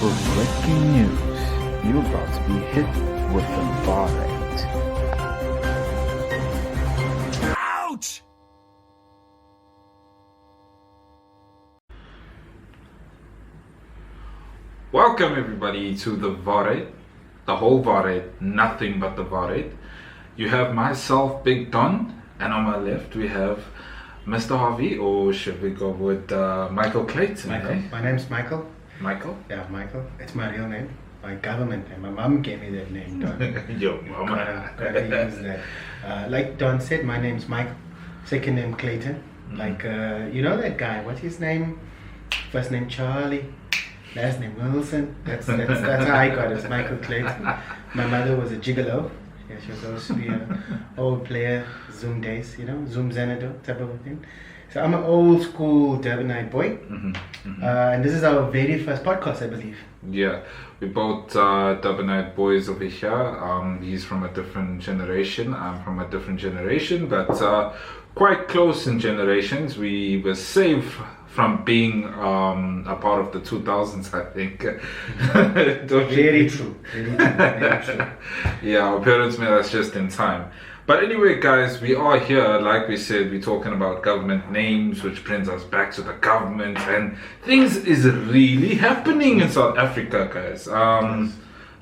Breaking news. You're about to be hit with the virus. Ouch! Welcome everybody to the Varet, the whole Varet, nothing but the Varet. You have myself, Big Don, and on my left we have Mr. Harvey, or should we go with Michael Clayton? Michael. Eh? My name's Michael. Michael? Yeah, Michael. It's my real name. My government name. My mom gave me that name, Don. Yo, mama. Gotta use that. Like Don said, my name's Michael. Second name Clayton. Like, you know that guy, what's his name? First name Charlie. Last name Wilson. That's how I got it. It's Michael Clayton. My mother was a gigolo. Yeah, she was supposed to be an old player, Zoom days, you know, Zoom Xanadu type of a thing. So I'm an old school Durbanite boy. And this is our very first podcast, I believe. Yeah, we both Durbanite boys over here. He's from a different generation. I'm from a different generation, but quite close in generations. We were safe from being a part of the 2000s, I think. Very true. Very true. Yeah, our parents met us just in time. But anyway, guys, we are here. Like we said, we're talking about government names, which brings us back to the government. And things is really happening in South Africa, guys.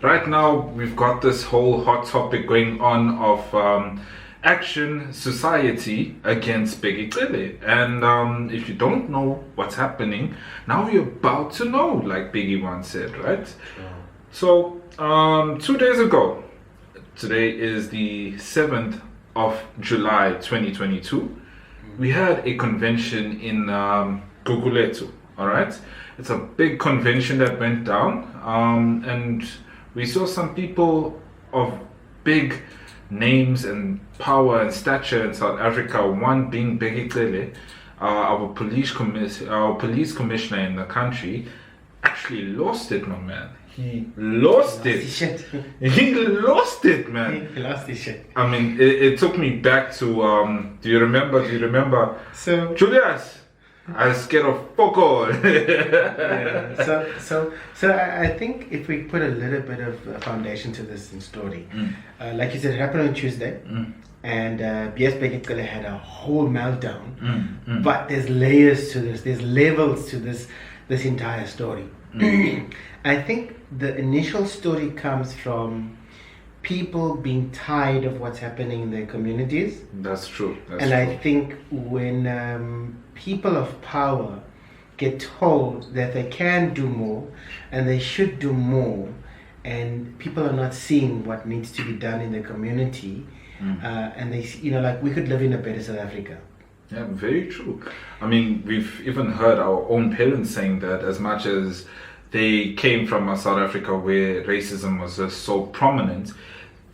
Right now, we've got this whole hot topic going on of Action Society against Bheki Cele. And if you don't know what's happening, now you're about to know, like Biggie once said, right? So, 2 days ago, today is the 7th of July 2022, we had a convention in Gugulethu, alright? It's a big convention that went down, and we saw some people of big names and power and stature in South Africa, one being Bheki Cele, our police commissioner in the country, actually lost it, my man. He lost it. He lost it, man. He lost his shit. I mean, it took me back to, do you remember? So Julius, I was scared of fuck all. yeah, so I think if we put a little bit of foundation to this story, like you said, it happened on Tuesday, and yes, Bheki Cele had a whole meltdown, but there's layers to this, there's levels to this entire story. I think the initial story comes from people being tired of what's happening in their communities. That's true. I think when people of power get told that they can do more and they should do more, and people are not seeing what needs to be done in the community, and they, you know, like we could live in a better South Africa. Yeah, very true. I mean, we've even heard our own parents saying that, as much as they came from a South Africa where racism was just so prominent,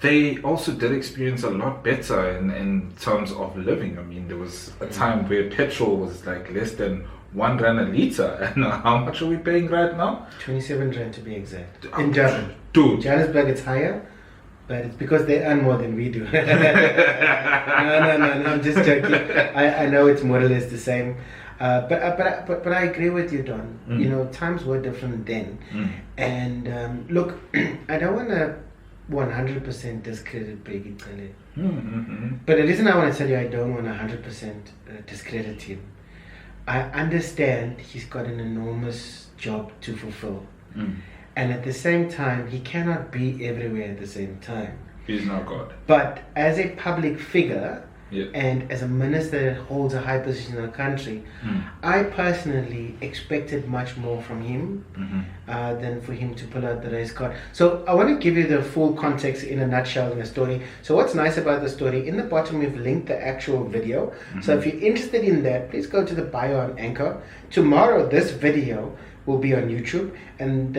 they also did experience a lot better in terms of living. I mean, there was a time where petrol was like less than 1 rand a litre, and how much are we paying right now? 27 rand to be exact. In Durban. Dude. Johannesburg it's higher, but it's because they earn more than we do. No, I'm just joking. I know it's more or less the same. But I agree with you, Don. You know, times were different then. And look, I don't want to 100% discredit Bheki Cele. But the reason I want to tell you I don't want to 100% discredit him, I understand he's got an enormous job to fulfill. And at the same time, he cannot be everywhere at the same time. He's not God. But as a public figure, and as a minister that holds a high position in the country, I personally expected much more from him than for him to pull out the race card. So I want to give you the full context in a nutshell in the story. So what's nice about the story, in the bottom we've linked the actual video. So if you're interested in that, please go to the bio on Anchor. Tomorrow this video will be on YouTube, and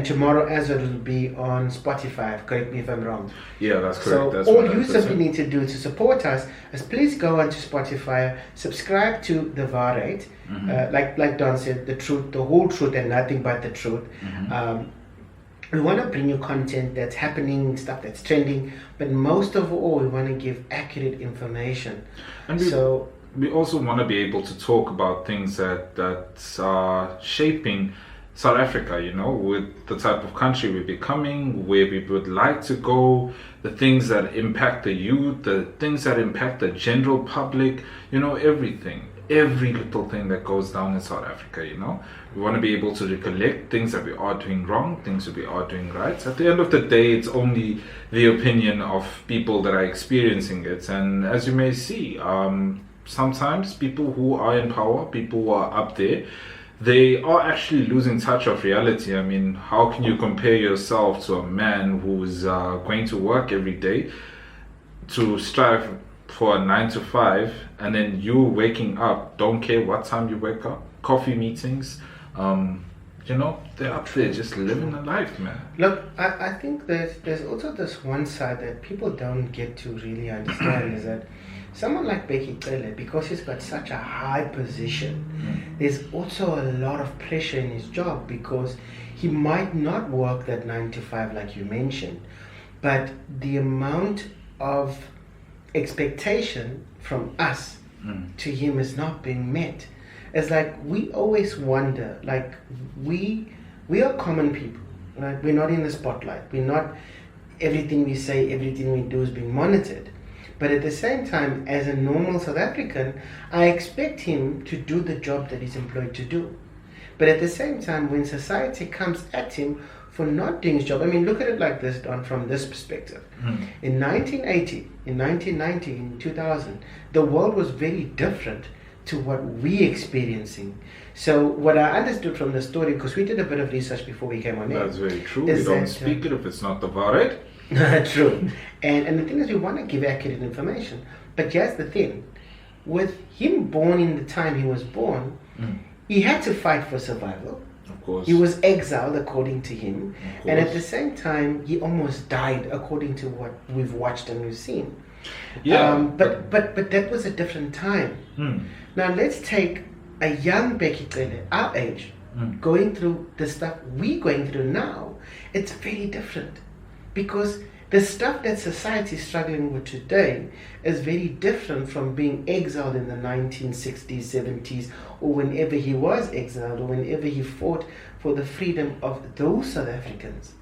tomorrow as well, it will be on Spotify. Correct me if I'm wrong. Yeah, that's correct. So That's all 100%. you simply need to do to support us is please go onto Spotify, subscribe to the Varet, like Don said, the truth, the whole truth, and nothing but the truth. We want to bring you content that's happening, stuff that's trending, but most of all, we want to give accurate information. And we also want to be able to talk about things that are shaping South Africa, with the type of country we're becoming, where we would like to go, the things that impact the youth, the things that impact the general public, everything. Every little thing that goes down in South Africa, We want to be able to recollect things that we are doing wrong, things that we are doing right. At the end of the day, it's only the opinion of people that are experiencing it. And as you may see, sometimes people who are in power, people who are up there, they are actually losing touch of reality. I mean, how can you compare yourself to a man who's going to work every day to strive for a 9 to 5, and then you waking up, don't care what time you wake up, coffee meetings, they're up there just living a life, man. Look, I think there's also this one side that people don't get to really understand is that someone like Bheki Cele, because he's got such a high position, there's also a lot of pressure in his job, because he might not work that 9 to 5 like you mentioned, but the amount of expectation from us to him is not being met. It's like we always wonder, like we are common people, right? We're not in the spotlight. We're not, everything we say, everything we do is being monitored. But at the same time, as a normal South African, I expect him to do the job that he's employed to do. But at the same time, when society comes at him for not doing his job, I mean, look at it like this, Don, from this perspective. In 1980, in 1990, in 2000, the world was very different to what we're experiencing. So what I understood from the story, because we did a bit of research before we came on air. That's very true. We don't speak it if it's not about it. True. And the thing is, we want to give accurate information. But here's the thing. With him born in the time he was born, he had to fight for survival. Of course. He was exiled according to him. And at the same time, he almost died according to what we've watched and we've seen. Yeah. But that was a different time. Now let's take a young Bheki Cele, our age, going through the stuff we're going through now. It's very different. Because the stuff that society is struggling with today is very different from being exiled in the 1960s, 70s, or whenever he was exiled, or whenever he fought for the freedom of those South Africans.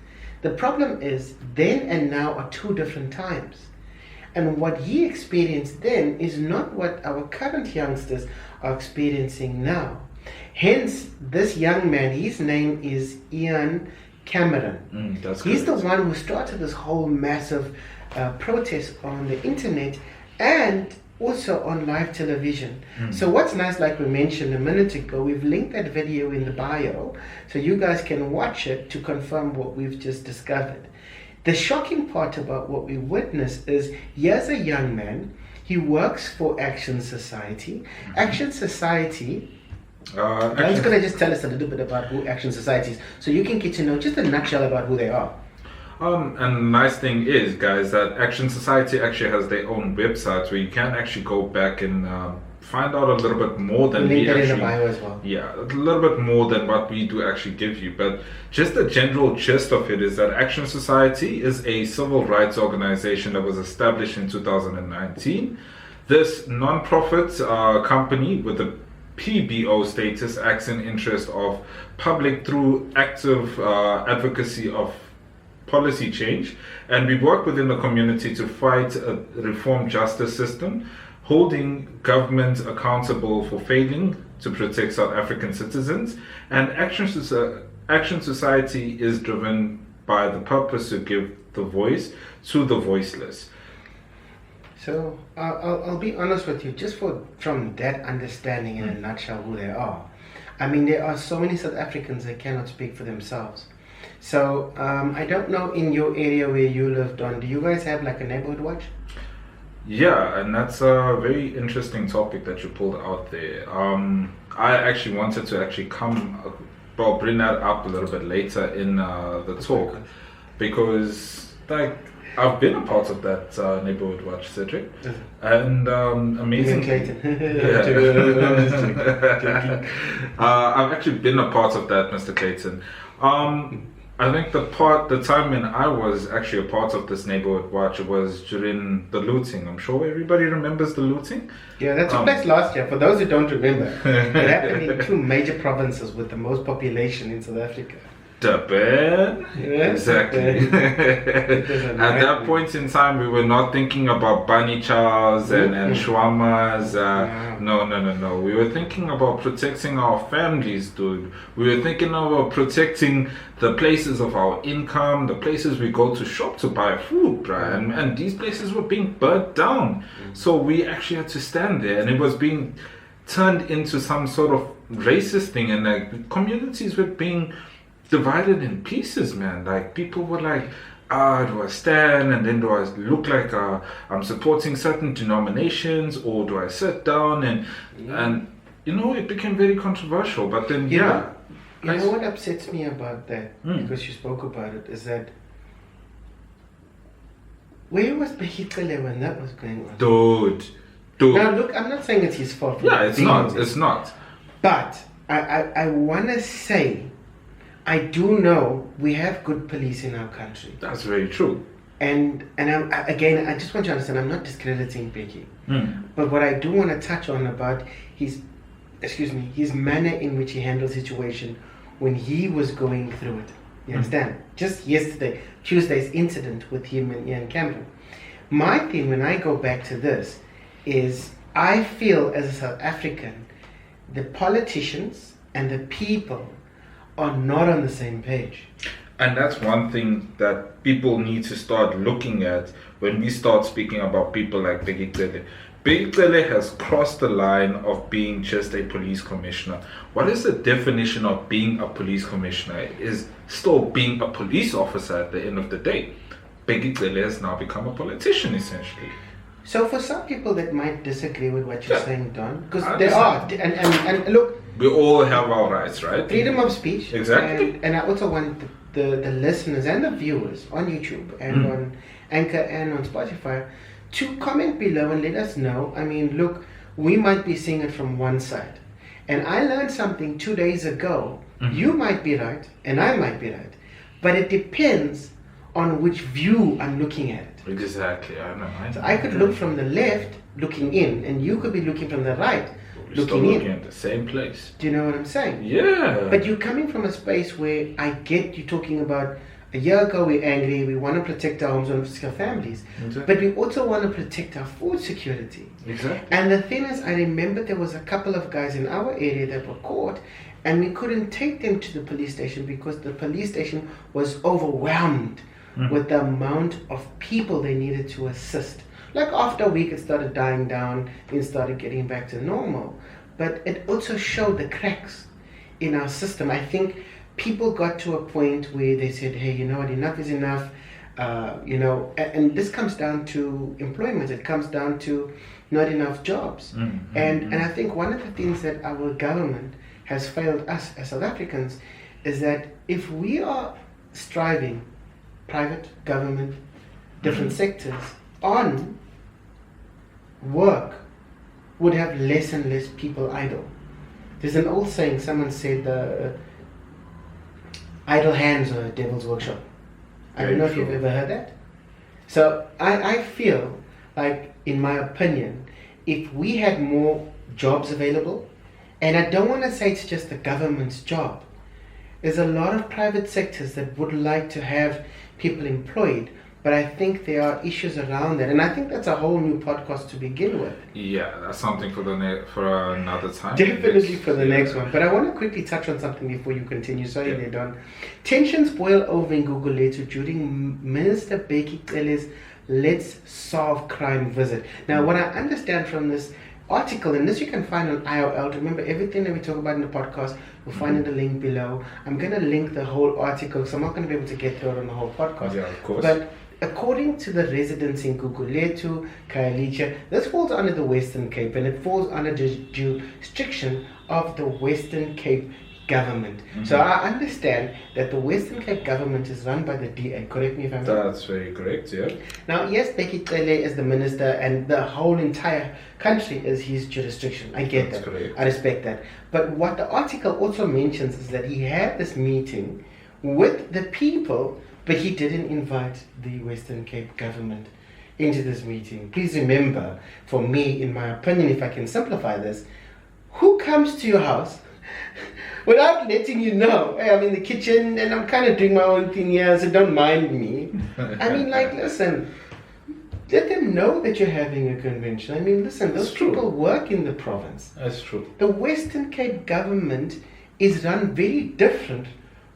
The problem is, then and now are two different times. And what he experienced then is not what our current youngsters are experiencing now. Hence, this young man, his name is Ian Cameron. He's the one who started this whole massive protest on the internet and also on live television. So what's nice, like we mentioned a minute ago, we've linked that video in the bio so you guys can watch it to confirm what we've just discovered. The shocking part about what we witnessed is, here's a young man, he works for Action Society. Action Society, I'm just going to just tell us a little bit about who Action Society is, so you can get to know just a nutshell about who they are. And the nice thing is, guys, that Action Society actually has their own website where you can actually go back and find out a little bit more than we actually... in the bio as well. Yeah, a little bit more than what we do actually give you. But just the general gist of it is that Action Society is a civil rights organization that was established in 2019. This non-profit company with a PBO status acts in interest of public through active advocacy of policy change, and we work within the community to fight a reform justice system, holding government accountable for failing to protect South African citizens. And Action Society is driven by the purpose to give the voice to the voiceless. So I'll be honest with you, just from that understanding in a nutshell who they are. I mean, there are so many South Africans that cannot speak for themselves. So I don't know, in your area where you live, Don, do you guys have like a neighborhood watch? Yeah, and that's a very interesting topic that you pulled out there. I actually wanted to actually bring that up a little bit later in the talk, because like I've been a part of that neighborhood watch, Cedric, and amazing. Yeah. I've actually been a part of that, Mr. Clayton. I think the time when I was actually a part of this neighborhood watch was during the looting. I'm sure everybody remembers the looting. Yeah, that took place last year. For those who don't remember, it happened in two major provinces with the most population in South Africa. Durban. Yeah, Exactly. At that point in time, we were not thinking about bunny chows and shawarmas. No. We were thinking about protecting our families, dude. We were thinking about protecting the places of our income, the places we go to shop to buy food, bruh. And these places were being burnt down. So we actually had to stand there, and it was being turned into some sort of racist thing, and like communities were being divided in pieces, man. Like people were like, do I stand, and then do I look like I'm supporting certain denominations, or do I sit down, and you know, it became very controversial. But then you know what upsets me about that, because you spoke about it, is that where was Bheki Cele when that was going on? Dude. Now look, I'm not saying it's his fault. Yeah, it's not. But I want to say, I do know we have good police in our country. That's very true. And I just want you to understand, I'm not discrediting Bheki. But what I do want to touch on about his manner in which he handled the situation when he was going through it. You understand? Just yesterday, Tuesday's incident with him and Ian Campbell. My thing when I go back to this is I feel as a South African, the politicians and the people are not on the same page. And that's one thing that people need to start looking at when we start speaking about people like Bheki Cele. Bheki Cele has crossed the line of being just a police commissioner. What is the definition of being a police commissioner? It is still being a police officer at the end of the day. Bheki Cele has now become a politician, essentially. So for some people that might disagree with what you're saying, Don, because there are, and look, we all have our rights, right? Freedom of speech. Exactly. And I also want the listeners and the viewers on YouTube and on Anchor and on Spotify to comment below and let us know. I mean, look, we might be seeing it from one side. And I learned something 2 days ago. You might be right and I might be right. But it depends on which view I'm looking at it. Exactly, I know. So I could look from the left, looking in, and you could be looking from the right, looking at the same place. Do you know what I'm saying? Yeah. But you're coming from a space where I get you talking about a year ago we're angry, we want to protect our homes and our families. Exactly. But we also want to protect our food security. Exactly. And the thing is, I remember there was a couple of guys in our area that were caught, and we couldn't take them to the police station because the police station was overwhelmed with the amount of people they needed to assist. Like after a week it started dying down and started getting back to normal. But it also showed the cracks in our system. I think people got to a point where they said, hey, you know what, enough is enough. And this comes down to employment. It comes down to not enough jobs. And I think one of the things that our government has failed us as South Africans is that if we are striving, private, government, different sectors, on work, would have less and less people idle. There's an old saying, someone said, idle hands are a devil's workshop. I don't know if you've ever heard that. So I feel like, in my opinion, if we had more jobs available, and I don't want to say it's just the government's job, there's a lot of private sectors that would like to have people employed, but I think there are issues around that, and I think that's a whole new podcast to begin with. Yeah, that's something for another time. Definitely for the next one. But I want to quickly touch on something before you continue. Sorry, there, Don. Tensions boil over in Gugulethu during Minister Bheki Cele's Let's Solve Crime visit. Now, what I understand from this article, and this you can find on IOL. Remember, everything that we talk about in the podcast, you'll find in the link below. I'm going to link the whole article, because I'm not going to be able to get through it on the whole podcast. Yeah, of course. But according to the residents in Gugulethu, Khayelitsha, this falls under the Western Cape, and it falls under the jurisdiction of the Western Cape government. So I understand that the Western Cape government is run by the DA. Correct me if I'm wrong. That's very correct, yeah. Now, yes, Bheki Cele is the minister, and the whole entire country is his jurisdiction. I get that. Correct. I respect that. But what the article also mentions is that he had this meeting with the people, but he didn't invite the Western Cape government into this meeting. Please remember, for me, in my opinion, if I can simplify this, who comes to your house without letting you know, hey, I'm in the kitchen and I'm kind of doing my own thing here, so don't mind me. I mean, like, listen, let them know that you're having a convention. I mean, listen, those people work in the province. That's true. The Western Cape government is run very different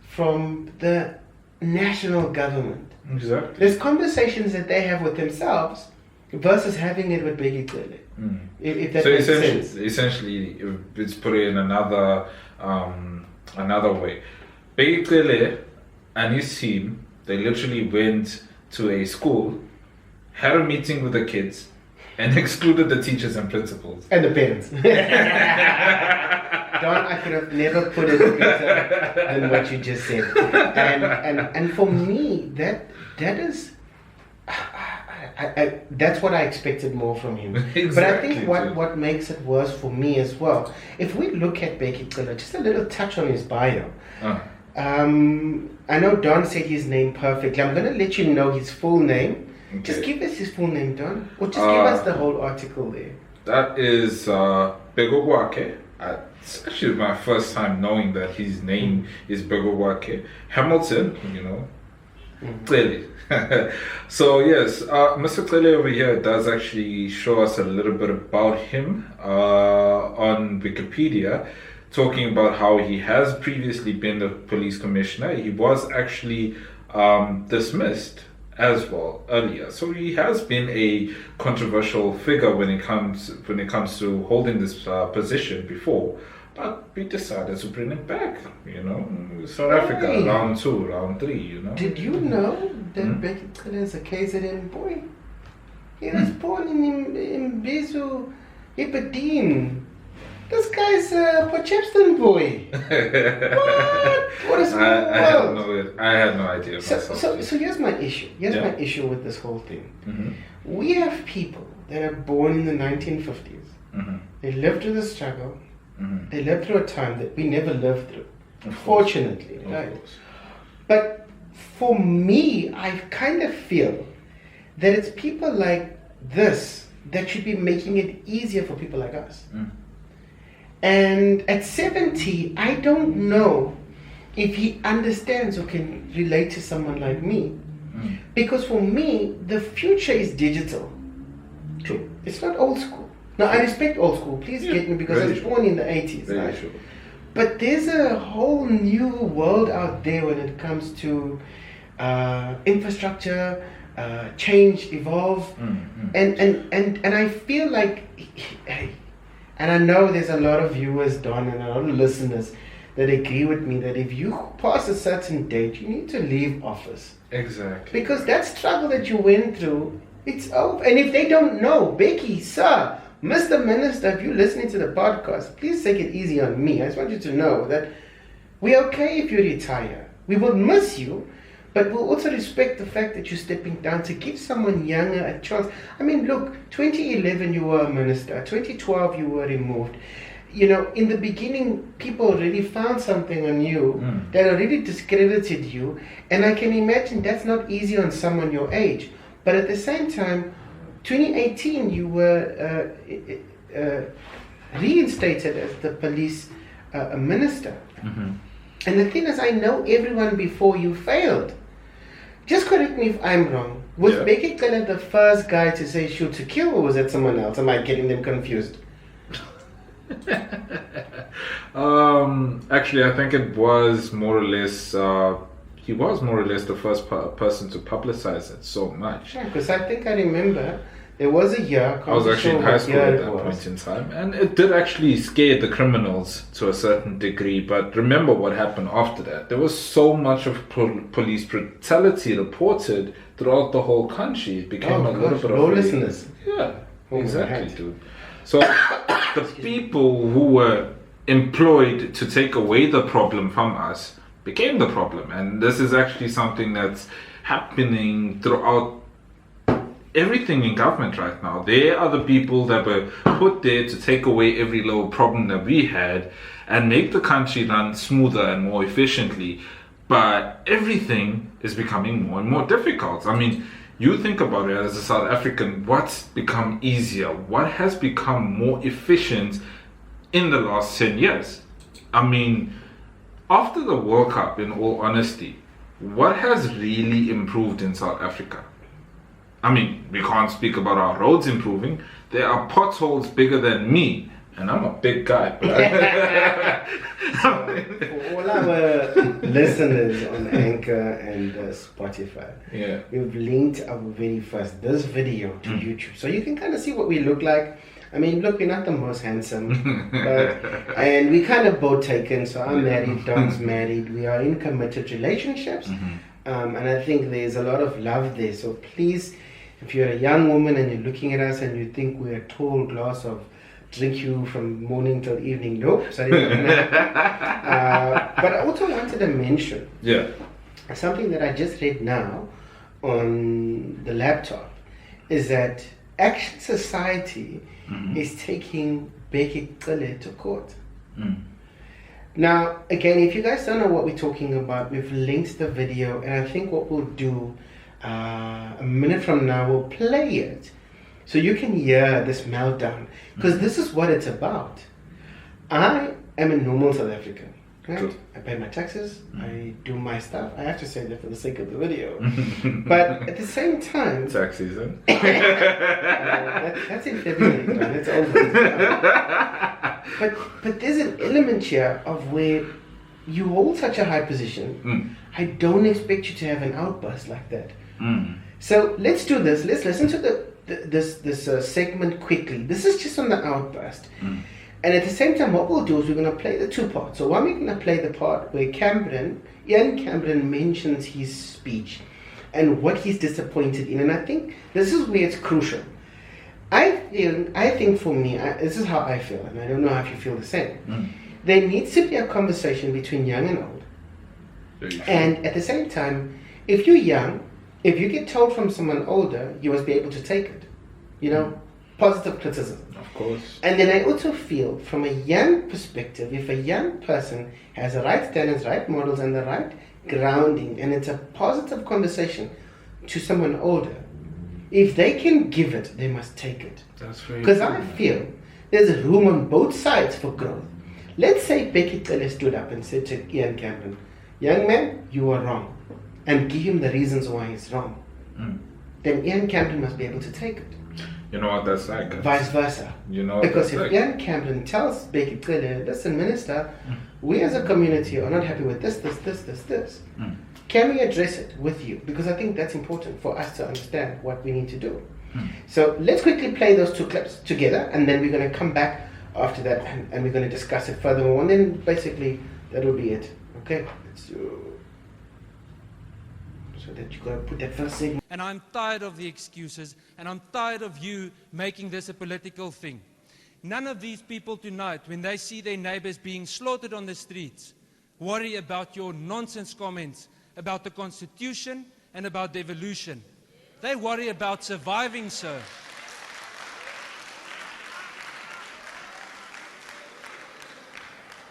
from the national government. Exactly. There's conversations that they have with themselves versus having it with Bheki Cele. If that makes sense. Essentially, it's put it in another way. Bheki Cele and his team, they literally went to a school, had a meeting with the kids, and excluded the teachers and principals. And the parents. Don, I could have never put it better than what you just said. And for me, that is... that's what I expected more from him. Exactly, but I think what makes it worse for me as well, if we look at Bheki Cele, just a little touch on his bio. I know Don said his name perfectly. I'm going to let you know his full name. Okay. Just give us his full name, Don. Or just give us the whole article there. That is Begogwake. It's actually my first time knowing that his name is Begogwake. Hamilton, Cele. So yes, Mr. Cele over here does actually show us a little bit about him on Wikipedia, talking about how he has previously been the police commissioner. He was actually dismissed as well earlier, so he has been a controversial figure when it comes to holding this position before. But we decided to bring him back, South Africa, round 2, round 3, Did you know that Bheki Cele is a KZN boy? He was born in Mbizo, Ep1. This guy's a Potchefstroom boy. What a small world. I had no idea. So here's my issue. My issue with this whole thing. We have people that are born in the 1950s. They lived through the struggle. They lived through a time that we never lived through, fortunately, right? But for me, I kind of feel that it's people like this that should be making it easier for people like us. And at 70, I don't know if he understands or can relate to someone like me. Because for me, the future is digital. True. It's not old school. Now, I respect old school. Please get me, because I was born in the 80s. Right? Sure. But there's a whole new world out there when it comes to infrastructure, change, evolve. And I feel like... And I know there's a lot of viewers, Don, and a lot of listeners that agree with me that if you pass a certain date, you need to leave office. Exactly. Because that struggle that you went through, it's over. And if they don't know, Bheki, sir, Mr. Minister, if you're listening to the podcast, please take it easy on me. I just want you to know that we're okay if you retire. We will miss you, but we'll also respect the fact that you're stepping down to give someone younger a chance. I mean, look, 2011 you were a minister, 2012 you were removed. In the beginning, people already found something on you that already discredited you, and I can imagine that's not easy on someone your age. But at the same time, 2018 you were reinstated as the police minister. And the thing is, I know everyone before you failed. Just correct me if I'm wrong. Was Bheki Cele the first guy to say shoot to kill, or was that someone else? Am I getting them confused? Actually, I think it was more or less... he was more or less the first person to publicize it so much. Yeah, because I think I remember there was a year... I was actually in high school at that point in time, and it did actually scare the criminals to a certain degree. But remember what happened after that. There was so much of police brutality reported throughout the whole country. It became a little bit of lawlessness. Exactly, dude. So the people who were employed to take away the problem from us became the problem, and this is actually something that's happening throughout everything in government right now. They are the people that were put there to take away every little problem that we had and make the country run smoother and more efficiently. but everything is becoming more and more difficult. I mean, you think about it as a South African, what's become easier? What has become more efficient in the last 10 years? I mean, after the World Cup, in all honesty, what has really improved in South Africa? I mean, we can't speak about our roads improving. There are potholes bigger than me, and I'm a big guy. So for all our listeners on Anchor and Spotify, we've linked our very first this video to YouTube, so you can kind of see what we look like. I mean, look, we're not the most handsome, and we kind of both taken. So I'm married, Don's married. We are in committed relationships, and I think there's a lot of love there. So please, if you're a young woman and you're looking at us and you think we're a tall glass of drink you from morning till evening, nope, sorry. But I also wanted to mention something that I just read now on the laptop, is that Action Society is taking Bheki Cele to court. Now, again, if you guys don't know what we're talking about, we've linked the video, and I think what we'll do a minute from now, we'll play it so you can hear this meltdown, because this is what it's about. I am a normal South African, right? True. I pay my taxes, I do my stuff. I have to say that for the sake of the video. But at the same time... Tax season. That's in February, Don. It's over. But there's an element here of where you hold such a high position. I don't expect you to have an outburst like that. So let's do this. Let's listen to this segment quickly. This is just on the outburst. And at the same time, what we'll do is we're going to play the two parts. So one, we're going to play the part where Ian Cameron mentions his speech and what he's disappointed in. And I think this is where it's crucial. I think for me, this is how I feel, and I don't know if you feel the same. There needs to be a conversation between young and old. And at the same time, if you're young, if you get told from someone older, you must be able to take it. You know, positive criticism. Of course. And then I also feel, from a young perspective, if a young person has the right standards, right models, and the right grounding, and it's a positive conversation to someone older, if they can give it, they must take it. That's very Because I feel there's room on both sides for growth. Let's say Bheki Cele stood up and said to Ian Cameron, "Young man, you are wrong," and give him the reasons why he's wrong. Then Ian Cameron must be able to take it. You know what that's like? Vice versa. You know what because that's if like? Ian Cameron tells Bheki Cele, "Listen, Minister, we as a community are not happy with this. Can we address it with you?" Because I think that's important for us to understand what we need to do. So let's quickly play those two clips together, and then we're going to come back after that, and we're going to discuss it further on. And then basically that will be it. Okay? So that you got to put that first segment. And I'm tired of the excuses, and I'm tired of you making this a political thing. None of these people tonight, when they see their neighbors being slaughtered on the streets, worry about your nonsense comments about the Constitution and about devolution. They worry about surviving, sir.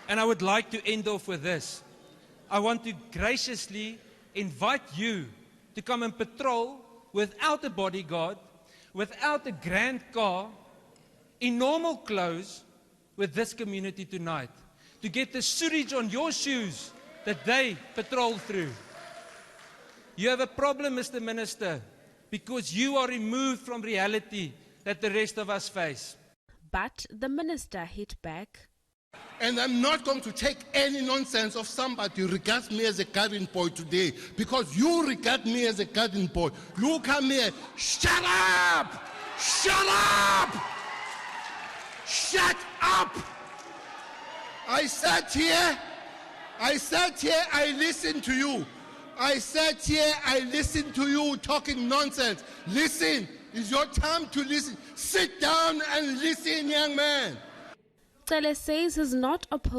And I would like to end off with this. I want to graciously invite you to come and patrol without a bodyguard, without a grand car, in normal clothes with this community tonight, to get the sewage on your shoes that they patrol through. You have a problem, Mr. Minister, because you are removed from reality that the rest of us face. But the minister hit back. And I'm not going to take any nonsense of somebody who regards me as a garden boy today, because you regard me as a garden boy. You come here, shut up! Shut up! Shut up! I sat here, I listened to you. I sat here, I listened to you talking nonsense. Listen, it's your time to listen. Sit down and listen, young man. Cele says he's not opposed